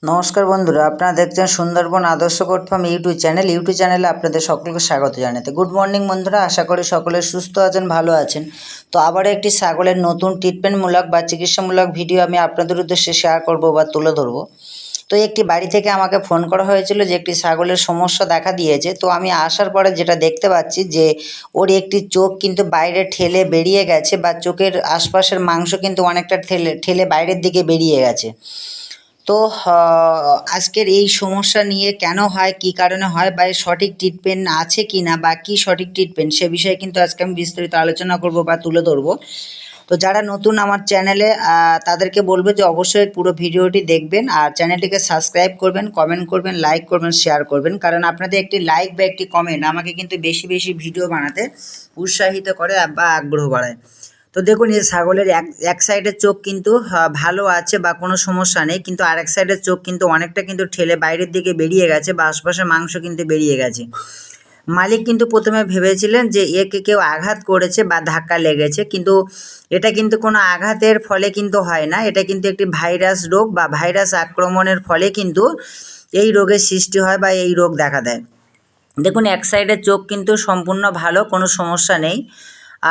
নমস্কার বন্ধুরা, আপনারা দেখছেন সুন্দরবন আদর্শ গোট ফার্ম ইউটিউব চ্যানেলে আপনাদের সকলকে স্বাগত জানাতে। গুড মর্নিং বন্ধুরা, আশা করি সকলে সুস্থ আছেন, ভালো আছেন। তো আবারও একটি ছাগলের নতুন ট্রিটমেন্টমূলক বা চিকিৎসামূলক ভিডিও আমি আপনাদের উদ্দেশ্যে শেয়ার করব বা তুলে ধরবো। তো একটি বাড়ি থেকে আমাকে ফোন করা হয়েছিল যে একটি ছাগলের সমস্যা দেখা দিয়েছে। তো আমি আসার পরে যেটা দেখতে পাচ্ছি যে ওর একটি চোখ কিন্তু বাইরে ঠেলে বেরিয়ে গেছে, বা চোখের আশপাশের মাংস কিন্তু অনেকটা ঠেলে বাইরের দিকে বেরিয়ে গেছে। তো আজকের এই সমস্যা নিয়ে কেন হয়, কী কারণে হয়, বা এর সঠিক ট্রিটমেন্ট আছে কি না, বা কী সঠিক ট্রিটমেন্ট, সে বিষয়ে কিন্তু আজকে আমি বিস্তারিত আলোচনা করব বা তুলে ধরবো। তো যারা নতুন আমার চ্যানেলে, তাদেরকে বলবো যে অবশ্যই পুরো ভিডিওটি দেখবেন আর চ্যানেলটিকে সাবস্ক্রাইব করবেন, কমেন্ট করবেন, লাইক করবেন, শেয়ার করবেন। কারণ আপনাদের একটি লাইক বা একটি কমেন্ট আমাকে কিন্তু বেশি বেশি ভিডিও বানাতে উৎসাহিত করে বা আগ্রহ বাড়ায়। তো দেখুন, এই ছাগলের এক সাইডের চোখ কিন্তু ভালো আছে বা কোনো সমস্যা নেই, কিন্তু আরেক সাইডের চোখ কিন্তু অনেকটা কিন্তু ঠেলে বাইরের দিকে বেরিয়ে গেছে, বা আশপাশের মাংস কিন্তু বেরিয়ে গেছে। মালিক কিন্তু প্রথমে ভেবেছিলেন যে একে কেউ আঘাত করেছে বা ধাক্কা লেগেছে, কিন্তু এটা কিন্তু কোনো আঘাতের ফলে কিন্তু হয় না। এটা কিন্তু একটি ভাইরাস রোগ বা ভাইরাস আক্রমণের ফলে কিন্তু এই রোগের সৃষ্টি হয় বা এই রোগ দেখা দেয়। দেখুন, এক সাইডের চোখ কিন্তু সম্পূর্ণ ভালো, কোনো সমস্যা নেই।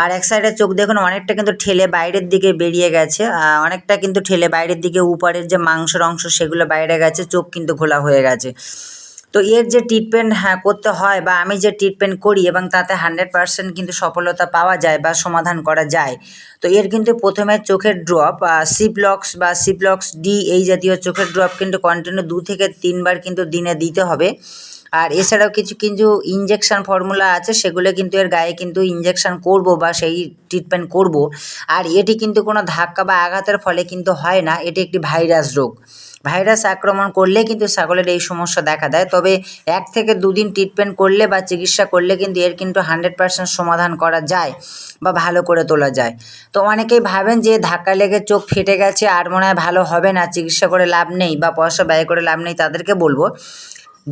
আর এক সাইডের চোখ দেখুন অনেকটা কিন্তু ঠেলে বাইরের দিকে বেরিয়ে গেছে, অনেকটা কিন্তু ঠেলে বাইরের দিকে, উপরের যে মাংসের অংশ সেগুলো বাইরে গেছে, চোখ কিন্তু ঘোলা হয়ে গেছে। তো এর যে ট্রিটমেন্ট করতে হয়, বা আমি যে ট্রিটমেন্ট করি এবং তাতে 100% কিন্তু সফলতা পাওয়া যায় বা সমাধান করা যায়। তো এর কিন্তু প্রথমে চোখের ড্রপ, সিপ্লক্স বা সিপ্লক্স ডি, এই জাতীয় চোখের ড্রপ কিন্তু কন্টিনিউ 2 থেকে 3 বার কিন্তু দিনে দিতে হবে। আর এছাড়াও কিছু কিছু ইনজেকশান ফর্মুলা আছে, সেগুলো কিন্তু এর গায়ে কিন্তু ইনজেকশান করব বা সেই ট্রিটমেন্ট করব। আর এটি কিন্তু কোনো ধাক্কা বা আঘাতের ফলে কিন্তু হয় না, এটি একটি ভাইরাস রোগ। ভাইরাস আক্রমণ করলে কিন্তু ছাগলের এই সমস্যা দেখা দেয়। তবে 1 থেকে 2 দিন ট্রিটমেন্ট করলে বা চিকিৎসা করলে কিন্তু এর কিন্তু 100% সমাধান করা যায় বা ভালো করে তোলা যায়। তো অনেকেই ভাবেন যে ধাক্কা লেগে চোখ ফেটে গেছে, আর মনে হয় ভালো হবে না, চিকিৎসা করে লাভ নেই বা পয়সা ব্যয় করে লাভ নেই। তাদেরকে বলবো,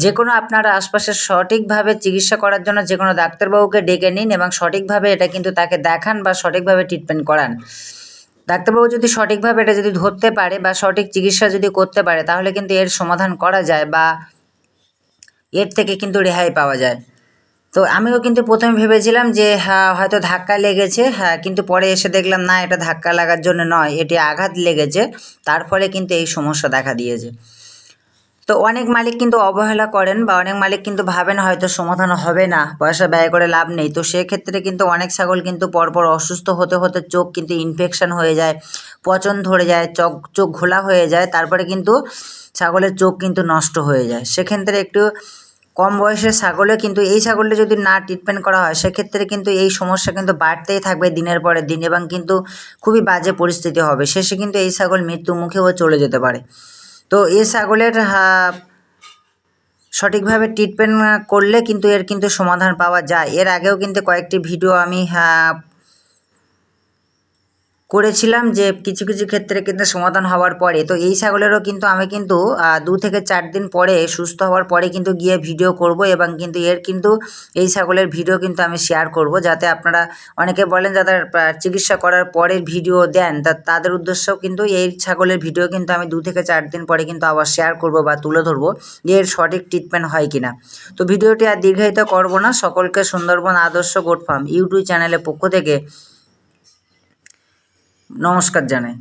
যে কোনো আপনারা আশপাশের সঠিকভাবে চিকিৎসা করার জন্য যে কোনো ডাক্তারবাবুকে ডেকে নিন এবং সঠিকভাবে এটা কিন্তু তাকে দেখান বা সঠিকভাবে ট্রিটমেন্ট করান। ডাক্তারবাবু যদি সঠিকভাবে এটা যদি ধরতে পারে বা সঠিক চিকিৎসা যদি করতে পারে, তাহলে কিন্তু এর সমাধান করা যায় বা এর থেকে কিন্তু রেহাই পাওয়া যায়। তো আমিও কিন্তু প্রথমে ভেবেছিলাম যে হয়তো ধাক্কা লেগেছে, কিন্তু পরে এসে দেখলাম না, এটা ধাক্কা লাগার জন্য নয়, এটি আঘাত লেগেছে, তার ফলে কিন্তু এই সমস্যা দেখা দিয়েছে। তো অনেক মালিক কিন্তু অবহেলা করেন বা অনেক মালিক কিন্তু ভাবেন হয়তো সমাধান হবে না, পয়সা ব্যয় করে লাভ নেই। তো সেক্ষেত্রে কিন্তু অনেক ছাগল কিন্তু পরপর অসুস্থ হতে হতে চোখ কিন্তু ইনফেকশন হয়ে যায়, পচন ধরে যায়, চোখ ঘোলা হয়ে যায়, তারপরে কিন্তু ছাগলের চোখ কিন্তু নষ্ট হয়ে যায়। সেক্ষেত্রে একটু কম বয়সের ছাগলে কিন্তু, এই ছাগলটা যদি না ট্রিটমেন্ট করা হয়, সেক্ষেত্রে কিন্তু এই সমস্যা কিন্তু বাড়তেই থাকবে দিনের পরে দিন, এবং কিন্তু খুবই বাজে পরিস্থিতি হবে। শেষে কিন্তু এই ছাগল মৃত্যু মুখেও চলে যেতে পারে। তো এই ছাগলের সঠিকভাবে ট্রিটমেন্ট করলে কিন্তু এর কিন্তু সমাধান পাওয়া যায়। এর আগেও কিন্তু কয়েকটি ভিডিও আমি করেছিলাম যে কিছু কিছু ক্ষেত্রে কিন্তু সমাধান হওয়ার পরে। তো এই ছাগলেরও কিন্তু আমি কিন্তু 2 থেকে 4 দিন পরে সুস্থ হওয়ার পরে কিন্তু গিয়ে ভিডিও করব, এবং কিন্তু এর কিন্তু এই ছাগলের ভিডিও কিন্তু আমি শেয়ার করব, যাতে আপনারা, অনেকে বলেন যাদের চিকিৎসা করার পরের ভিডিও দেন, তাদের উদ্দেশ্যেও কিন্তু এই ছাগলের ভিডিও কিন্তু আমি 2 থেকে 4 দিন পরে কিন্তু আবার শেয়ার করব বা তুলে ধরবো যে এর সঠিক ট্রিটমেন্ট হয় কিনা। তো ভিডিওটি আর দীর্ঘায়িত করব না, সকলকে সুন্দরবন আদর্শ গোট ফার্ম ইউটিউব চ্যানেলের পক্ষ থেকে নমস্কার জানাই।